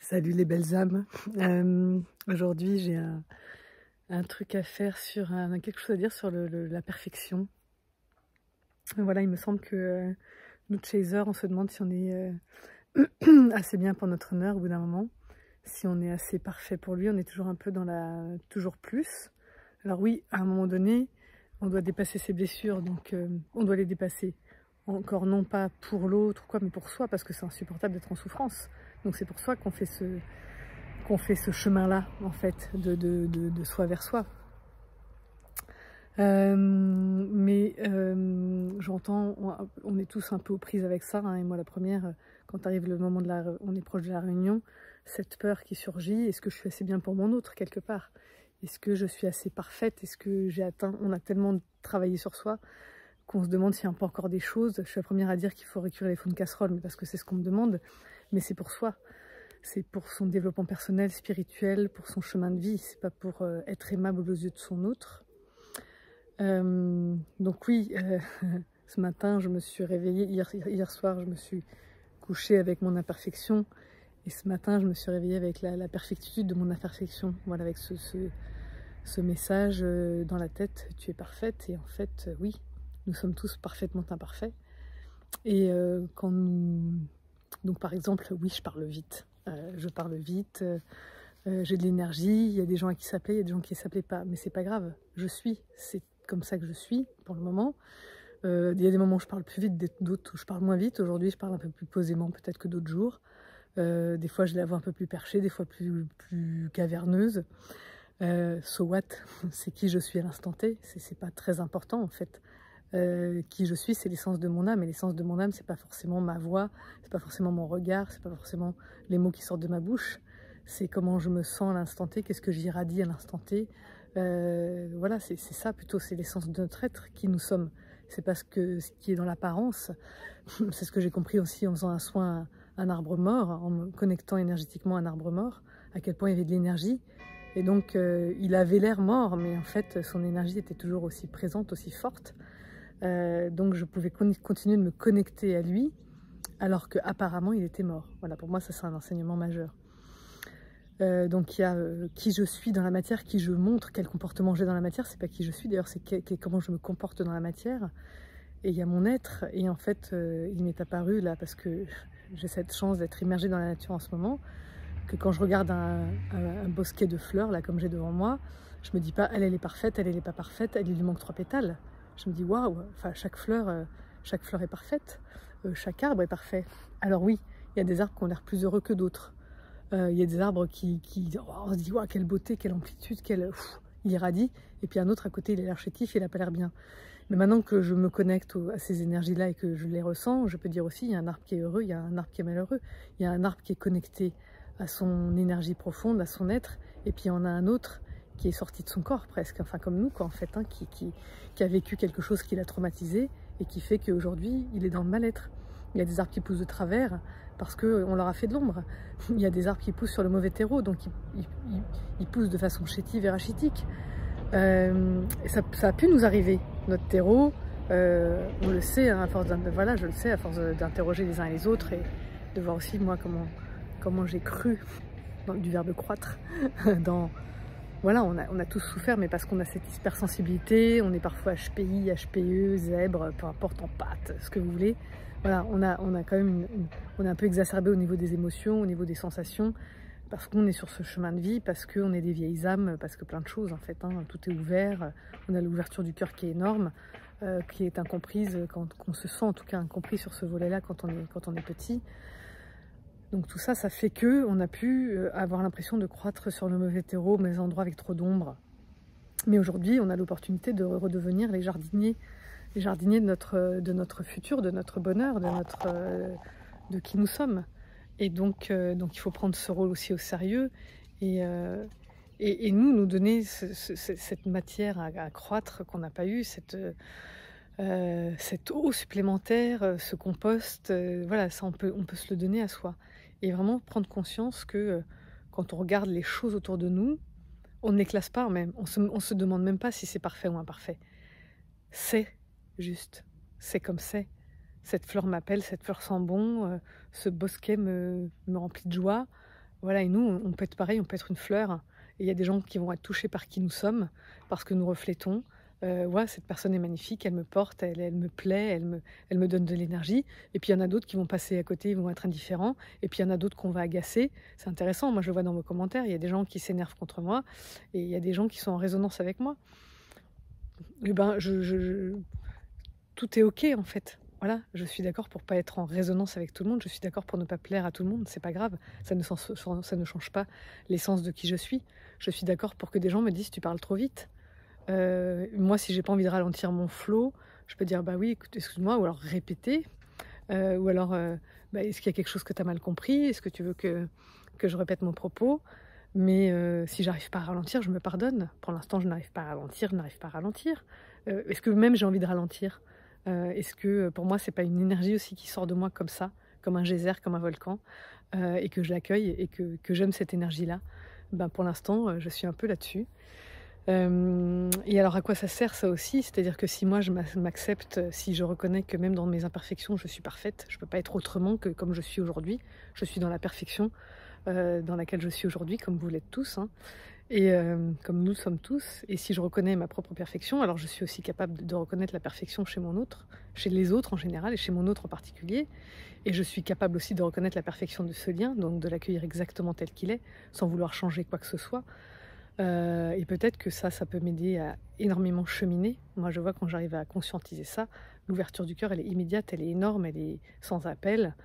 Salut les belles âmes. Aujourd'hui j'ai un truc à faire sur quelque chose à dire sur la perfection. Voilà, il me semble que nous chasers, on se demande si on est assez bien pour notre honneur au bout d'un moment, si on est assez parfait pour lui. On est toujours un peu dans la toujours plus. Alors oui, à un moment donné, on doit dépasser ses blessures, donc on doit les dépasser. Encore non pas pour l'autre, quoi, mais pour soi, parce que c'est insupportable d'être en souffrance. Donc c'est pour soi qu'on fait ce chemin-là, en fait, de soi vers soi. J'entends, on est tous un peu aux prises avec ça, hein, et moi la première, quand arrive le moment on est proche de la réunion, cette peur qui surgit, est-ce que je suis assez bien pour mon autre, quelque part? Est-ce que je suis assez parfaite? Est-ce que j'ai atteint? On a tellement travaillé sur soi qu'on se demande s'il y a pas encore des choses. Je suis la première à dire qu'il faut récurer les fonds de casserole, mais parce que c'est ce qu'on me demande, mais c'est pour soi. C'est pour son développement personnel, spirituel, pour son chemin de vie. C'est pas pour être aimable aux yeux de son autre. Donc oui, ce matin, je me suis réveillée. Hier soir, je me suis couchée avec mon imperfection. Et ce matin, je me suis réveillée avec la perfectitude de mon imperfection. Voilà, avec ce message dans la tête. Tu es parfaite. Et en fait, oui, nous sommes tous parfaitement imparfaits. Et donc par exemple, oui, je parle vite. J'ai de l'énergie, il y a des gens à qui ça plaît, il y a des gens qui ne s'appelaient pas, mais c'est pas grave, c'est comme ça que je suis pour le moment. Il y a des moments où je parle plus vite, d'autres où je parle moins vite. Aujourd'hui, je parle un peu plus posément peut-être que d'autres jours. Des fois, j'ai la voix un peu plus perchée, des fois plus caverneuse. So what? C'est qui je suis à l'instant T, c'est pas très important en fait. Qui je suis, c'est l'essence de mon âme, et l'essence de mon âme, c'est pas forcément ma voix, c'est pas forcément mon regard, c'est pas forcément les mots qui sortent de ma bouche, c'est comment je me sens à l'instant T, qu'est-ce que j'irradie à l'instant T. Voilà, c'est ça plutôt, c'est l'essence de notre être qui nous sommes. C'est pas ce qui est dans l'apparence. C'est ce que j'ai compris aussi en faisant un soin à un arbre mort, en me connectant énergétiquement à un arbre mort, à quel point il y avait de l'énergie. Et donc, il avait l'air mort, mais en fait, son énergie était toujours aussi présente, aussi forte. Donc je pouvais continuer de me connecter à lui alors qu'apparemment il était mort. Voilà, pour moi ça c'est un enseignement majeur. Donc il y a qui je suis dans la matière, qui je montre, quel comportement j'ai dans la matière, c'est pas qui je suis d'ailleurs, c'est comment je me comporte dans la matière. Et il y a mon être, et en fait il m'est apparu là, parce que j'ai cette chance d'être immergée dans la nature en ce moment, que quand je regarde un bosquet de fleurs là comme j'ai devant moi, je me dis pas elle est parfaite, elle est pas parfaite, elle lui manque 3 pétales. Je me dis waouh, enfin chaque fleur est parfaite, chaque arbre est parfait. Alors oui, il y a des arbres qui ont l'air plus heureux que d'autres. Il y a des arbres on se dit waouh, quelle beauté, quelle amplitude, il irradie. Et puis un autre à côté, il a l'air chétif, il n'a pas l'air bien. Mais maintenant que je me connecte à ces énergies-là et que je les ressens, je peux dire aussi, il y a un arbre qui est heureux, il y a un arbre qui est malheureux. Il y a un arbre qui est connecté à son énergie profonde, à son être, et puis il y en a un autre qui est sorti de son corps presque, enfin comme nous quoi en fait, hein, qui a vécu quelque chose qui l'a traumatisé et qui fait qu'aujourd'hui il est dans le mal-être. Il y a des arbres qui poussent de travers parce qu'on leur a fait de l'ombre. Il y a des arbres qui poussent sur le mauvais terreau, donc ils poussent de façon chétive et rachitique. Ça a pu nous arriver, notre terreau, on le sait, hein, à force voilà, je le sais, à force d'interroger les uns et les autres et de voir aussi moi comment j'ai cru du verbe croître dans... Voilà, on a tous souffert, mais parce qu'on a cette hypersensibilité, on est parfois HPI, HPE, zèbre, peu importe, en pâte, ce que vous voulez. Voilà, on a quand même on est un peu exacerbé au niveau des émotions, au niveau des sensations, parce qu'on est sur ce chemin de vie, parce qu'on est des vieilles âmes, parce que plein de choses en fait, hein, tout est ouvert, on a l'ouverture du cœur qui est énorme, qui est incomprise, qu'on se sent en tout cas incompris sur ce volet-là quand on est petit. Donc tout ça, ça fait que on a pu avoir l'impression de croître sur le mauvais terreau, mais endroits avec trop d'ombre. Mais aujourd'hui, on a l'opportunité de redevenir les jardiniers de notre futur, de notre bonheur, de qui nous sommes. Et donc il faut prendre ce rôle aussi au sérieux et nous donner cette matière à croître qu'on n'a pas eu, cette eau supplémentaire, ce compost, voilà, ça on peut se le donner à soi. Et vraiment prendre conscience que quand on regarde les choses autour de nous, on ne les classe pas même, on se demande même pas si c'est parfait ou imparfait. C'est juste, c'est comme c'est. Cette fleur m'appelle, cette fleur sent bon, ce bosquet me remplit de joie. Voilà, et nous, on peut être pareil, on peut être une fleur. Et il y a des gens qui vont être touchés par qui nous sommes, parce que nous reflétons. Ouais, cette personne est magnifique, elle me porte, elle me plaît, elle me donne de l'énergie. Et puis il y en a d'autres qui vont passer à côté, ils vont être indifférents. Et puis il y en a d'autres qu'on va agacer. C'est intéressant, moi je le vois dans vos commentaires, il y a des gens qui s'énervent contre moi, et il y a des gens qui sont en résonance avec moi. Et ben, tout est ok en fait. Voilà, je suis d'accord pour pas être en résonance avec tout le monde, je suis d'accord pour ne pas plaire à tout le monde, c'est pas grave, ça ne change pas l'essence de qui je suis. Je suis d'accord pour que des gens me disent tu parles trop vite. Moi, si j'ai pas envie de ralentir mon flow, je peux dire bah oui, écoute, excuse-moi, ou alors répéter, ou alors bah, est-ce qu'il y a quelque chose que tu as mal compris? Est-ce que tu veux que je répète mon propos? Mais si j'arrive pas à ralentir, je me pardonne. Pour l'instant, je n'arrive pas à ralentir, je n'arrive pas à ralentir. Est-ce que même j'ai envie de ralentir? Est-ce que pour moi, c'est pas une énergie aussi qui sort de moi comme ça, comme un geyser, comme un volcan, et que je l'accueille et que j'aime cette énergie-là? Ben, pour l'instant, je suis un peu là-dessus. Et alors à quoi ça sert ça aussi? C'est-à-dire que si moi je m'accepte, si je reconnais que même dans mes imperfections, je suis parfaite, je peux pas être autrement que comme je suis aujourd'hui. Je suis dans la perfection dans laquelle je suis aujourd'hui, comme vous l'êtes tous, hein, et comme nous sommes tous. Et si je reconnais ma propre perfection, alors je suis aussi capable de reconnaître la perfection chez mon autre, chez les autres en général et chez mon autre en particulier. Et je suis capable aussi de reconnaître la perfection de ce lien, donc de l'accueillir exactement tel qu'il est, sans vouloir changer quoi que ce soit. Et peut-être que ça peut m'aider à énormément cheminer. Moi, je vois quand j'arrive à conscientiser ça, l'ouverture du cœur, elle est immédiate, elle est énorme, elle est sans appel.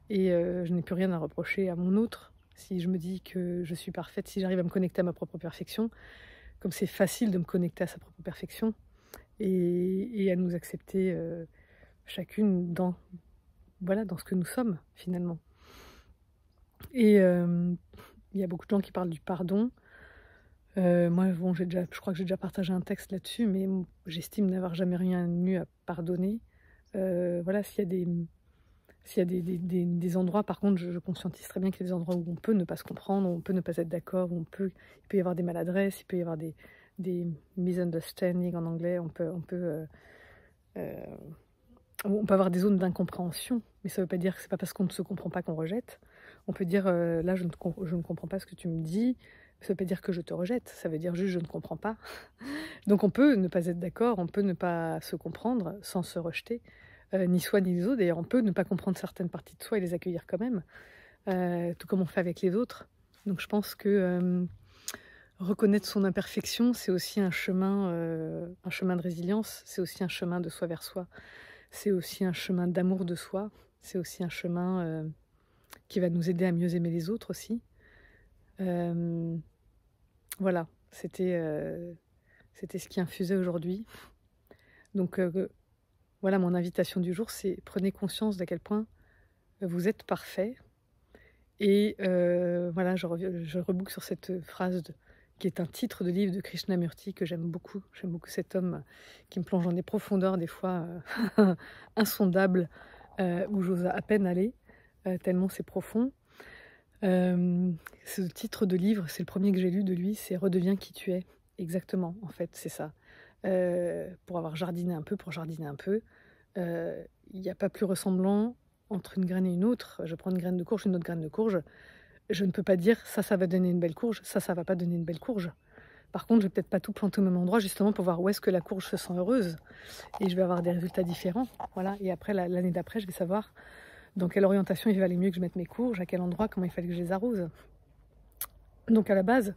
Et je n'ai plus rien à reprocher à mon autre. Si je me dis que je suis parfaite, si j'arrive à me connecter à ma propre perfection, comme c'est facile de me connecter à sa propre perfection et à nous accepter chacune dans ce que nous sommes finalement. Et il y a beaucoup de gens qui parlent du pardon. Moi, bon, je crois que j'ai déjà partagé un texte là-dessus, mais j'estime n'avoir jamais rien eu à pardonner. Voilà, s'il y a des endroits, par contre, je conscientise très bien qu'il y a des endroits où on peut ne pas se comprendre, où on peut ne pas être d'accord, où il peut y avoir des maladresses, il peut y avoir des misunderstandings en anglais, on peut avoir des zones d'incompréhension, mais ça ne veut pas dire que c'est pas parce qu'on ne se comprend pas qu'on rejette. On peut dire là, je ne comprends pas ce que tu me dis. Ça ne veut pas dire que je te rejette, ça veut dire juste je ne comprends pas. Donc on peut ne pas être d'accord, on peut ne pas se comprendre sans se rejeter, ni soi ni les autres. D'ailleurs, on peut ne pas comprendre certaines parties de soi et les accueillir quand même, tout comme on fait avec les autres. Donc je pense que reconnaître son imperfection, c'est aussi un chemin de résilience, c'est aussi un chemin de soi vers soi, c'est aussi un chemin d'amour de soi, c'est aussi un chemin qui va nous aider à mieux aimer les autres aussi. Voilà, c'était ce qui infusait aujourd'hui. Donc voilà, mon invitation du jour, c'est prenez conscience d'à quel point vous êtes parfait. Et voilà, je reboucle sur cette phrase qui est un titre de livre de Krishnamurti que j'aime beaucoup. J'aime beaucoup cet homme qui me plonge dans des profondeurs des fois insondables, où j'ose à peine aller, tellement c'est profond. Ce titre de livre, c'est le premier que j'ai lu de lui, c'est « Redeviens qui tu es ». Exactement, en fait, c'est ça. Pour avoir jardiné un peu, il n'y a pas plus ressemblant entre une graine et une autre. Je prends une graine de courge, une autre graine de courge. Je ne peux pas dire ça va donner une belle courge, ça va pas donner une belle courge. Par contre, je vais peut-être pas tout planter au même endroit, justement pour voir où est-ce que la courge se sent heureuse. Et je vais avoir des résultats différents. Voilà. Et après, l'année d'après, je vais savoir dans quelle orientation il valait mieux que je mette mes courges, à quel endroit, comment il fallait que je les arrose. Donc à la base,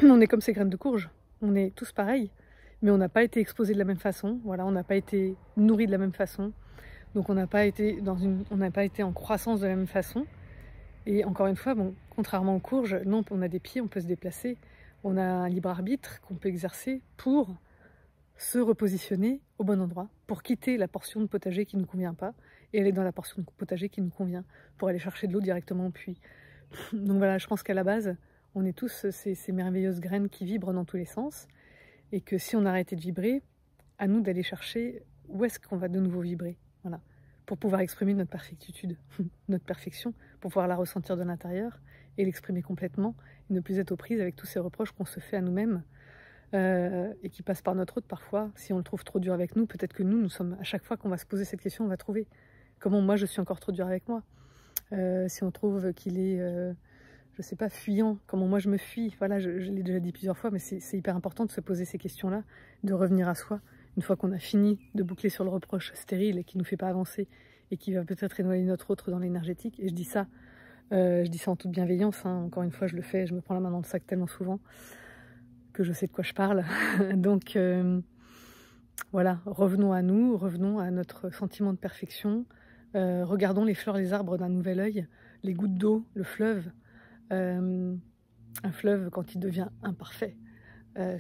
on est comme ces graines de courge. On est tous pareils, mais on n'a pas été exposés de la même façon. Voilà, on n'a pas été nourris de la même façon. Donc on n'a pas été en croissance de la même façon. Et encore une fois, bon, contrairement aux courges, non, on a des pieds, on peut se déplacer. On a un libre arbitre qu'on peut exercer pour se repositionner au bon endroit, pour quitter la portion de potager qui ne nous convient pas et aller dans la portion de potager qui nous convient, pour aller chercher de l'eau directement au puits. Donc voilà, je pense qu'à la base, on est tous ces merveilleuses graines qui vibrent dans tous les sens, et que si on arrêtait de vibrer, à nous d'aller chercher où est-ce qu'on va de nouveau vibrer, voilà, pour pouvoir exprimer notre perfectitude, notre perfection, pour pouvoir la ressentir de l'intérieur et l'exprimer complètement, et ne plus être aux prises avec tous ces reproches qu'on se fait à nous-mêmes, et qui passent par notre autre parfois. Si on le trouve trop dur avec nous, peut-être que nous sommes, à chaque fois qu'on va se poser cette question, on va trouver comment moi je suis encore trop dur avec moi. Si on trouve qu'il est, je sais pas, fuyant, comment moi je me fuis. Voilà, je l'ai déjà dit plusieurs fois, mais c'est hyper important de se poser ces questions-là, de revenir à soi, une fois qu'on a fini de boucler sur le reproche stérile et qui nous fait pas avancer, et qui va peut-être éloigner notre autre dans l'énergétique. Et je dis ça en toute bienveillance, hein. Encore une fois, je le fais, je me prends la main dans le sac tellement souvent que je sais de quoi je parle. Donc voilà, revenons à nous, revenons à notre sentiment de perfection, regardons les fleurs, les arbres d'un nouvel œil, les gouttes d'eau, le fleuve. Un fleuve, quand il devient imparfait,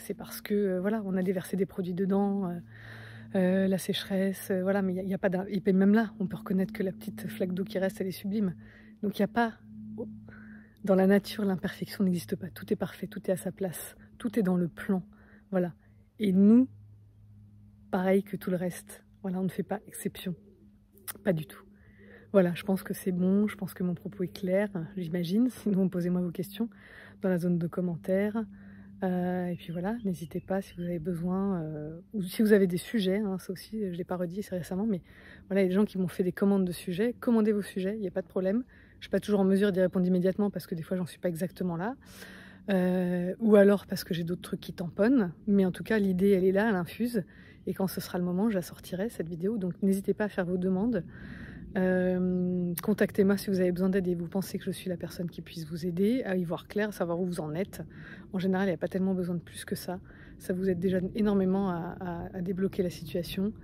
c'est parce que voilà, on a déversé des produits dedans, la sécheresse, voilà, mais il y a pas et puis même là, on peut reconnaître que la petite flaque d'eau qui reste, elle est sublime. Donc il n'y a pas, dans la nature, l'imperfection n'existe pas. Tout est parfait, tout est à sa place, tout est dans le plan, voilà. Et nous, pareil que tout le reste, voilà, on ne fait pas exception, pas du tout. Voilà, je pense que c'est bon, je pense que mon propos est clair, j'imagine. Sinon, posez-moi vos questions dans la zone de commentaires. Et puis voilà, n'hésitez pas si vous avez besoin, ou si vous avez des sujets, hein, ça aussi, je ne l'ai pas redit, c'est récemment, mais voilà, il y a des gens qui m'ont fait des commandes de sujets. Commandez vos sujets, il n'y a pas de problème. Je ne suis pas toujours en mesure d'y répondre immédiatement parce que des fois, j'en suis pas exactement là. Ou alors parce que j'ai d'autres trucs qui tamponnent. Mais en tout cas, l'idée, elle est là, elle infuse. Et quand ce sera le moment, je la sortirai, cette vidéo. Donc n'hésitez pas à faire vos demandes. Contactez-moi si vous avez besoin d'aide et vous pensez que je suis la personne qui puisse vous aider à y voir clair, à savoir où vous en êtes. En général, il n'y a pas tellement besoin de plus que ça. Ça vous aide déjà énormément à débloquer la situation.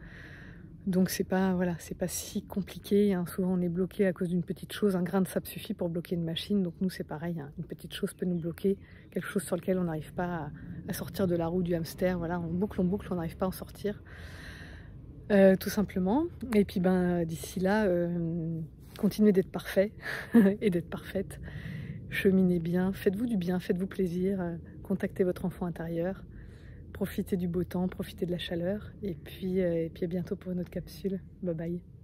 Donc c'est pas, voilà, c'est pas si compliqué, hein. Souvent on est bloqué à cause d'une petite chose, un grain de sable suffit pour bloquer une machine. Donc nous c'est pareil, hein. Une petite chose peut nous bloquer, quelque chose sur lequel on n'arrive pas à sortir de la roue du hamster. Voilà, on boucle, on n'arrive pas à en sortir. Tout simplement. Et puis ben d'ici là, continuez d'être parfait et d'être parfaite. Cheminez bien, faites-vous du bien, faites-vous plaisir, contactez votre enfant intérieur, profitez du beau temps, profitez de la chaleur, et puis à bientôt pour une autre capsule. Bye bye.